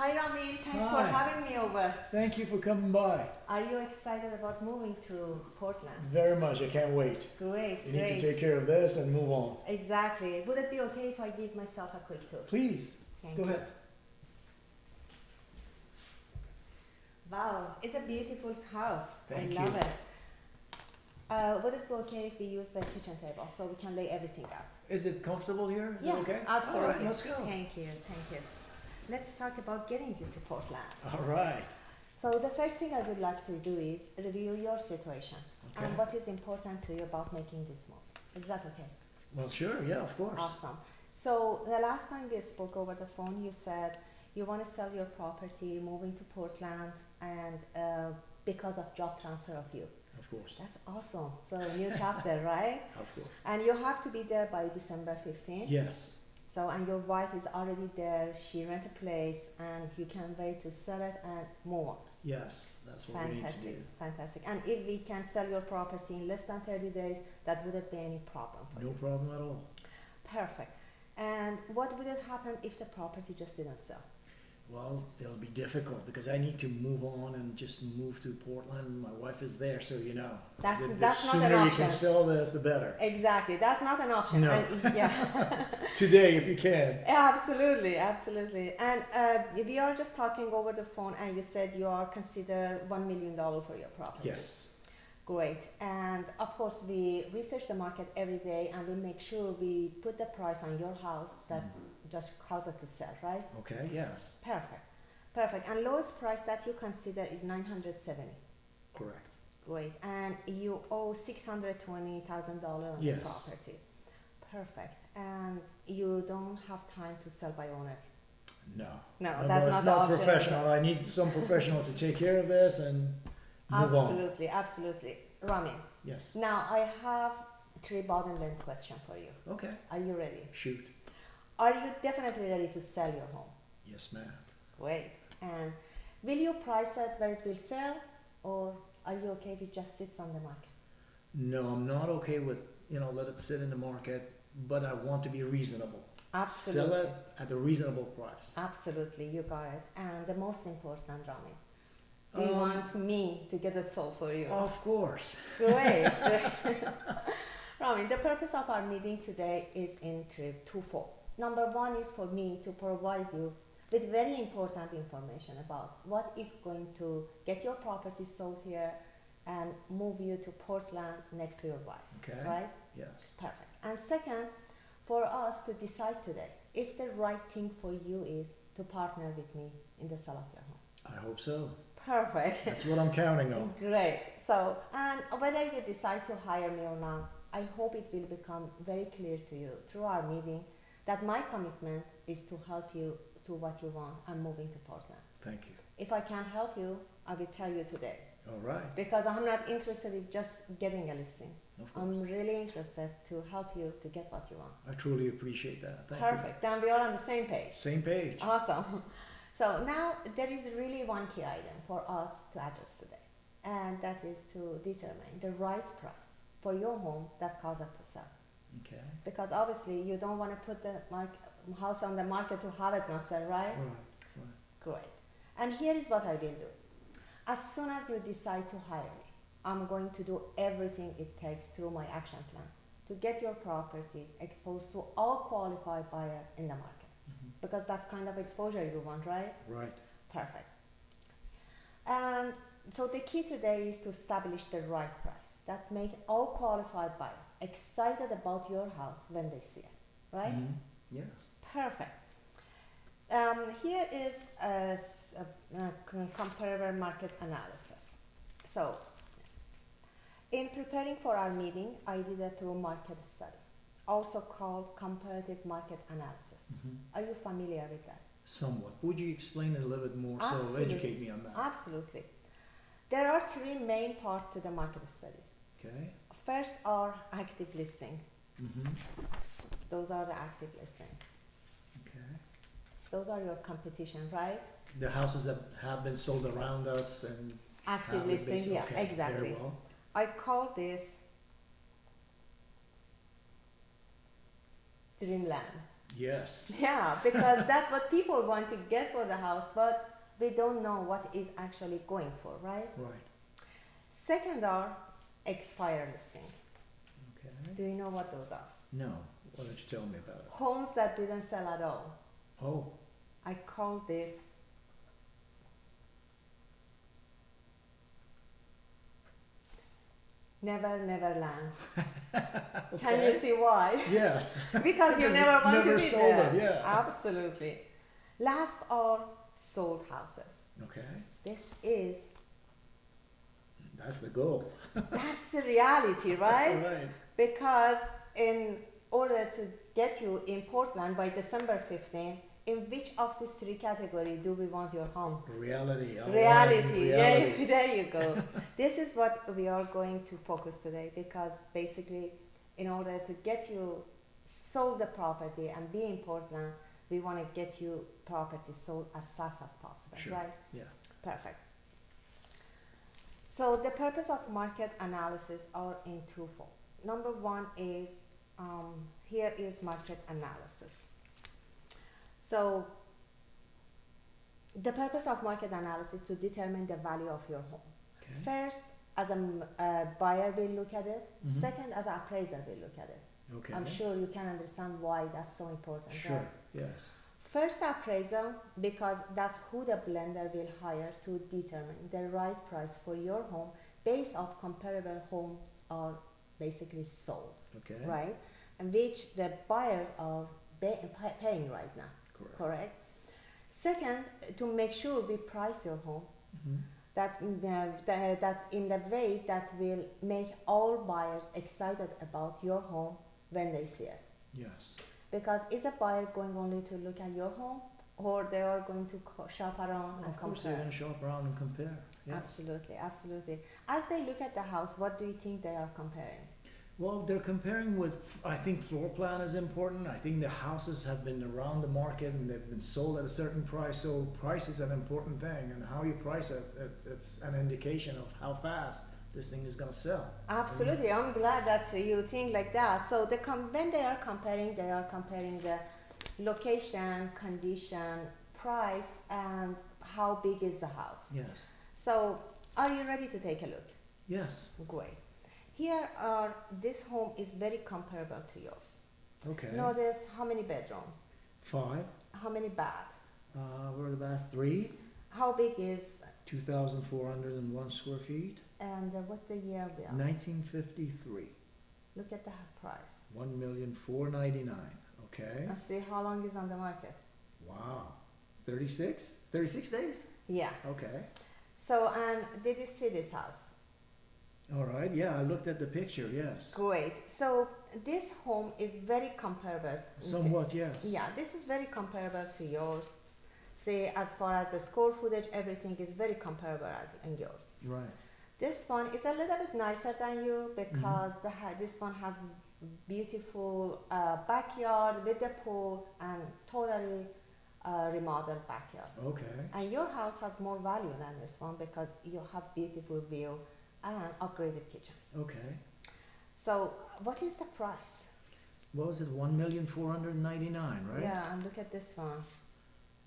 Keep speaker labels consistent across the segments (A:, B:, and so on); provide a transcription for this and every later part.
A: Hi Ramin, thanks for
B: Hi.
A: having me over.
B: Thank you for coming by.
A: Are you excited about moving to Portland?
B: Very much. I can't wait.
A: Great,
B: You need to
A: great.
B: take care of this and move on.
A: Exactly. Would it be okay if I give myself a quick tour?
B: Please,
A: Thank
B: go
A: you.
B: ahead.
A: Wow, it's a beautiful house.
B: Thank
A: I love
B: you.
A: it. Would it be okay if we use the kitchen table so we can lay everything out?
B: Is it comfortable here? Is
A: Yeah,
B: it okay?
A: absolutely.
B: All right, let's go.
A: Thank you, thank you. Let's talk about getting you to Portland.
B: All right.
A: So the first thing I would like to do is review your situation
B: Okay.
A: and what is important to you about making this move. Is that okay?
B: Well, sure. Yeah, of course.
A: Awesome. So the last time we spoke over the phone, you said you want to sell your property, moving to Portland, and because of job transfer of you.
B: Of course.
A: That's awesome. So a new chapter, right?
B: Of course.
A: And you have to be there by December 15th.
B: Yes.
A: So, and your wife is already there. She rent a place, and you can wait to sell it and move on.
B: Yes. That's what we need to do.
A: Fantastic, fantastic. And if we can sell your property in less than 30 days, that wouldn't be any problem for
B: No
A: you.
B: problem at all.
A: Perfect. And what would happen if the property just didn't sell?
B: Well, it'll be difficult because I need to move on and just move to Portland. My wife is there, so you know.
A: That's
B: the
A: not
B: sooner
A: an
B: you
A: option.
B: can sell this, the better.
A: Exactly, that's not an option.
B: No.
A: And, yeah,
B: Today, if you can.
A: absolutely, absolutely. And we are just talking over the phone, and you said you are consider $1 million for your property.
B: Yes.
A: Great. And of course, we research the market every day, and we make sure we put the price on your house that just cause it to sell, right?
B: Okay. Yes.
A: Perfect, perfect. And lowest price that you consider is 970.
B: Correct.
A: Great. And you owe $620,000 on the
B: Yes.
A: property. Perfect. And you don't have time to sell by owner.
B: No.
A: No,
B: Well,
A: that's
B: it's
A: not the option.
B: professional. I need some professional to take care of this and move on.
A: Absolutely, absolutely. Ramin,
B: Yes.
A: now I have 3 bottom line question for you.
B: Okay.
A: Are you ready?
B: Shoot.
A: Are you definitely ready to sell your home?
B: Yes, ma'am.
A: Great. And will you price it where it will sell, or are you okay if it just sits on the market?
B: No, I'm not okay with, let it sit in the market, but I want to be reasonable.
A: Absolutely.
B: Sell it at a reasonable price.
A: Absolutely, you got it. And the most important, Ramin, do you
B: Um,
A: want me to get it sold for you?
B: Of course.
A: Great, great. Ramin, the purpose of our meeting today is in twofold. Number one is for me to provide you with very important information about what is going to get your property sold here and move you to Portland next to your wife.
B: Okay.
A: Right?
B: Yes.
A: Perfect. And second, for us to decide today if the right thing for you is to partner with me in the sale of your home.
B: I hope so.
A: Perfect.
B: That's what I'm counting on.
A: Great. So, and whether you decide to hire me or not, I hope it will become very clear to you through our meeting that my commitment is to help you to what you want and moving to Portland.
B: Thank you.
A: If I can't help you, I will tell you today
B: All right.
A: because I'm not interested in just getting a listing.
B: Of course.
A: I'm really interested to help you to get what you want.
B: I truly appreciate that. Thank
A: Perfect. Then we are on the same page.
B: you. Same page.
A: Awesome. So now there is really one key item for us to address today, and that is to determine the right price for your home that causes it to sell.
B: Okay.
A: Because obviously you don't want to put the house on the market to have it not sell, right?
B: Right.
A: Great. And here is what I will do. As soon as you decide to hire me, I'm going to do everything it takes through my action plan to get your property exposed to all qualified buyers in the market. Because that's kind of exposure you want, right?
B: Right.
A: Perfect. And so the key today is to establish the right price that make all qualified buyers excited about your house when they see it, right?
B: Mhm. Yes.
A: Perfect. Here is a comparable market analysis. So, in preparing for our meeting, I did a thorough market study, also called comparative market analysis. Are you familiar with that?
B: Somewhat. Would you explain it a little bit more so
A: Absolutely.
B: educate me on that?
A: Absolutely. There are 3 main parts to the market study.
B: Okay.
A: First are active listing.
B: Mm-hmm.
A: Those are the active listing.
B: Okay.
A: Those are your competition, right?
B: The houses that have been sold around us and
A: Active
B: have it
A: listing,
B: based-
A: yeah,
B: okay,
A: exactly.
B: Very well.
A: I call this dreamland.
B: Yes.
A: Yeah, because that's what people want to get for the house, but we don't know what is actually going for, right?
B: Right.
A: Second are expire listing.
B: Okay.
A: Do you know what those are?
B: No. Why don't you tell me about it?
A: Homes that didn't sell at all.
B: Oh.
A: I call this never, never land. Can you see why?
B: Yes.
A: Because you
B: Because
A: never
B: it
A: want
B: never
A: to be
B: sold
A: there.
B: it, yeah.
A: Absolutely. Last are sold houses.
B: Okay.
A: This is,
B: That's the goal.
A: that's the reality, right?
B: Right.
A: Because in order to get you in Portland by December 15, in which of these three categories do we want your home?
B: Reality. All right.
A: Reality.
B: Reality.
A: There you go. This is what we are going to focus today, because basically in order to get you sold the property and be in Portland, we want to get you property sold as fast as possible,
B: Sure.
A: right?
B: Yeah.
A: Perfect. So the purpose of market analysis are in twofold. Number one is, here is market analysis. So the purpose of market analysis is to determine the value of your home.
B: Okay.
A: First, as a buyer will look at it.
B: Mhm.
A: Second, as an appraiser will look at it.
B: Okay.
A: I'm sure you can understand why that's so important.
B: Sure.
A: Right?
B: Yes.
A: First, appraisal, because that's who the blender will hire to determine the right price for your home based off comparable homes are basically sold,
B: Okay.
A: right? And which the buyers are paying right now,
B: Correct.
A: correct? Second, to make sure we price your home
B: Mhm.
A: that in the way that will make all buyers excited about your home when they see it.
B: Yes.
A: Because is a buyer going only to look at your home, or they are going to shop around and
B: Of course, they're
A: compare?
B: going to shop around and compare. Yes.
A: Absolutely, absolutely. As they look at the house, what do you think they are comparing?
B: Well, they're comparing with, I think floor plan is important. I think the houses have been around the market and they've been sold at a certain price. So price is an important thing, and how you price it, it's an indication of how fast this thing is going to sell.
A: Absolutely, I'm glad that you think like that. So when they are comparing the location, condition, price, and how big is the house.
B: Yes.
A: So are you ready to take a look?
B: Yes.
A: Great. This home is very comparable to yours.
B: Okay.
A: Notice how many bedroom,
B: 5.
A: how many bath,
B: We're at about 3.
A: how big is,
B: 2,401 square feet.
A: and what the year we are.
B: 1953.
A: Look at the price.
B: 1,499,000. Okay.
A: And see how long is on the market.
B: Wow. 36? 36 days?
A: Yeah.
B: Okay.
A: So, and did you see this house?
B: All right. Yeah, I looked at the picture. Yes.
A: Great. So this home is very comparable.
B: Somewhat, yes.
A: Yeah, this is very comparable to yours. See, as far as the square footage, everything is very comparable in yours.
B: Right.
A: This one is a little bit nicer than you because this one has beautiful backyard with the pool and totally remodeled backyard.
B: Okay.
A: And your house has more value than this one because you have beautiful view and upgraded kitchen.
B: Okay.
A: So what is the price?
B: What was it? 1,499,000, right?
A: Yeah, and look at this one.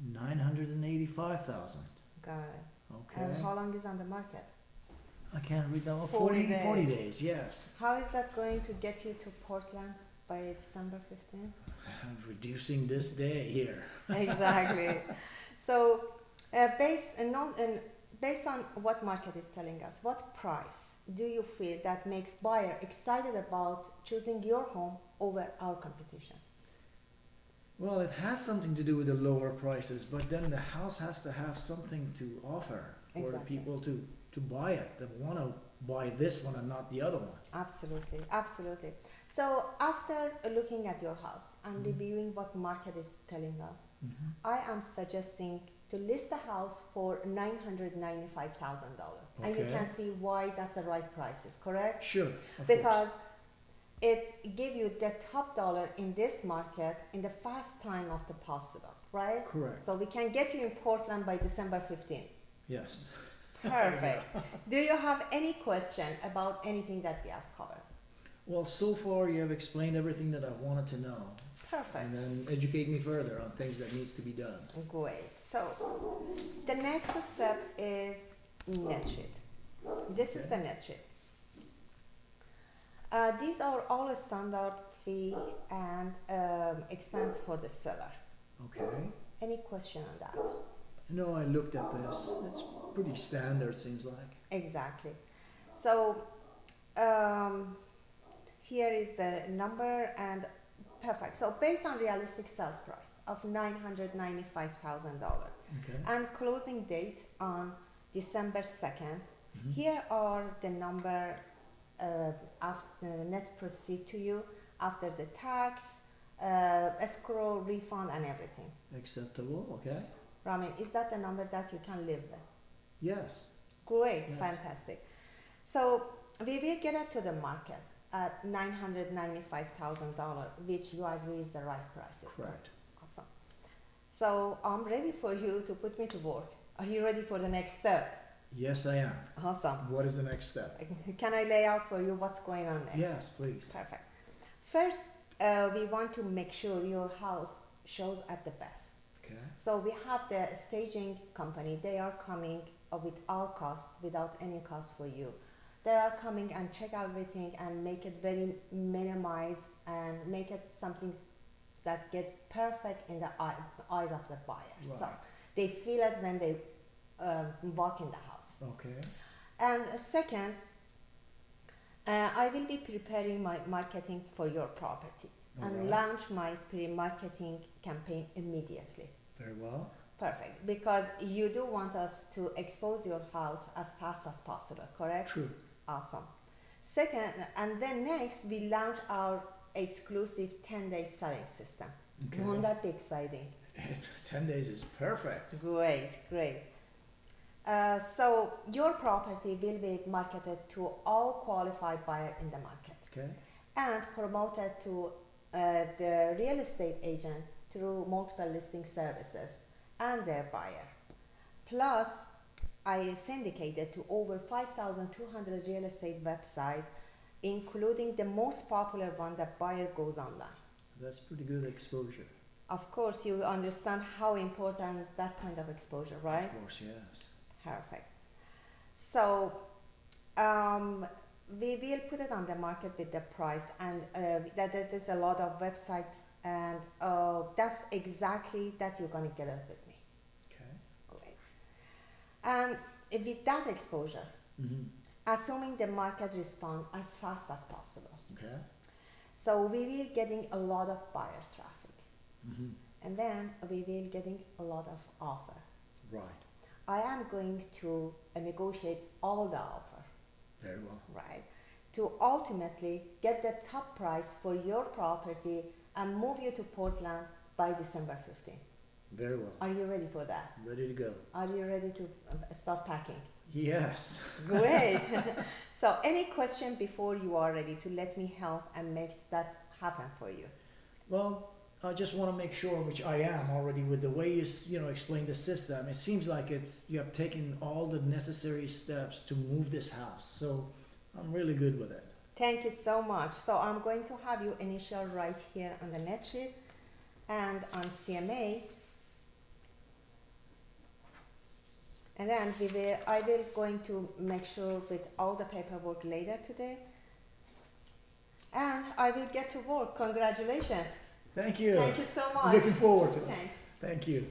B: 985,000.
A: Got it.
B: Okay.
A: And how long is on the market?
B: I can't read that one.
A: 40
B: 40 days, yes.
A: How is that going to get you to Portland by December 15th?
B: I'm reducing this day here.
A: Exactly. So, based on what market is telling us, what price do you feel that makes buyer excited about choosing your home over our competition?
B: Well, it has something to do with the lower prices, but then the house has to have something to offer for the
A: Exactly.
B: people to buy it. They want to buy this one and not the other one.
A: Absolutely, absolutely. So after looking at your house and reviewing what market is telling us, I am suggesting to list the house for $995,000. And you
B: Okay.
A: can see why that's the right prices, correct?
B: Sure. Of
A: Because it give you the top dollar in this market in the fast time of the possible, right?
B: Correct.
A: So we can get you in Portland by December 15th.
B: Yes.
A: Perfect. Do you have any question about anything that we have covered?
B: Well, so far you have explained everything that I wanted to know.
A: Perfect.
B: and then educate me further on things that needs to be done.
A: Great. So the next step is net sheet. This is
B: Okay.
A: the net sheet. These are all standard fee and expense for the seller.
B: Okay.
A: Any question on that?
B: No, I looked at this. It's pretty standard, seems like.
A: Exactly. So here is the number and perfect. So based on realistic sales price of $995,000
B: Okay.
A: and closing date on December 2nd,
B: Mhm.
A: here are the number after net proceed to you after the tax, escrow, refund, and everything.
B: Acceptable. Okay.
A: Ramin, is that the number that you can live with?
B: Yes.
A: Great,
B: Yes.
A: fantastic. So we will get it to the market at $995,000, which you agree is the right price. Is
B: Correct.
A: Awesome. So I'm ready for you to put me to work. Are you ready for the next step?
B: Yes, I am.
A: Awesome.
B: What is the next step?
A: Can I lay out for you what's going on next?
B: Yes, please.
A: Perfect. First, we want to make sure your house shows at the best.
B: Okay.
A: So we have the staging company. They are coming with all cost, without any cost for you. They are coming and check everything and make it very minimized and make it something that get perfect in the eyes of the buyer. So
B: Right.
A: they feel it when they walk in the house.
B: Okay.
A: And second, I will be preparing my marketing for your property and
B: Alright.
A: launch my pre-marketing campaign immediately.
B: Very well.
A: Perfect, because you do want us to expose your house as fast as possible, correct?
B: True.
A: Awesome. Second, and then next we launch our exclusive 10-day selling system.
B: Okay.
A: Won't that be exciting?
B: 10 days is perfect.
A: Great, great. So your property will be marketed to all qualified buyers in the market
B: Okay.
A: and promoted to the real estate agent through multiple listing services and their buyer. Plus, I syndicated to over 5,200 real estate websites, including the most popular one that buyer goes online.
B: That's pretty good exposure.
A: Of course, you understand how important is that kind of exposure, right?
B: Of course, yes.
A: Perfect. So we will put it on the market with the price, and that there's a lot of websites, and that's exactly that you're gonna get it with me.
B: Okay.
A: Great. And with that exposure,
B: Mm-hmm.
A: assuming the market responds as fast as possible,
B: Okay.
A: so we will getting a lot of buyers traffic,
B: Mm-hmm.
A: and then we will getting a lot of offer.
B: Right.
A: I am going to negotiate all the offer,
B: Very well.
A: right, to ultimately get the top price for your property and move you to Portland by December 15th.
B: Very well.
A: Are you ready for that?
B: Ready to go.
A: Are you ready to start packing?
B: Yes.
A: Great. So any question before you are ready to let me help and make that happen for you?
B: Well, I just want to make sure, which I am already, with the way you explain the system. It seems like you have taken all the necessary steps to move this house. So I'm really good with it.
A: Thank you so much. So I'm going to have you initial right here on the net sheet and on CMA. And then I will going to make sure with all the paperwork later today. And I will get to work. Congratulations.
B: Thank you.
A: Thank you so much.
B: Looking forward to it.
A: Thanks.
B: Thank you.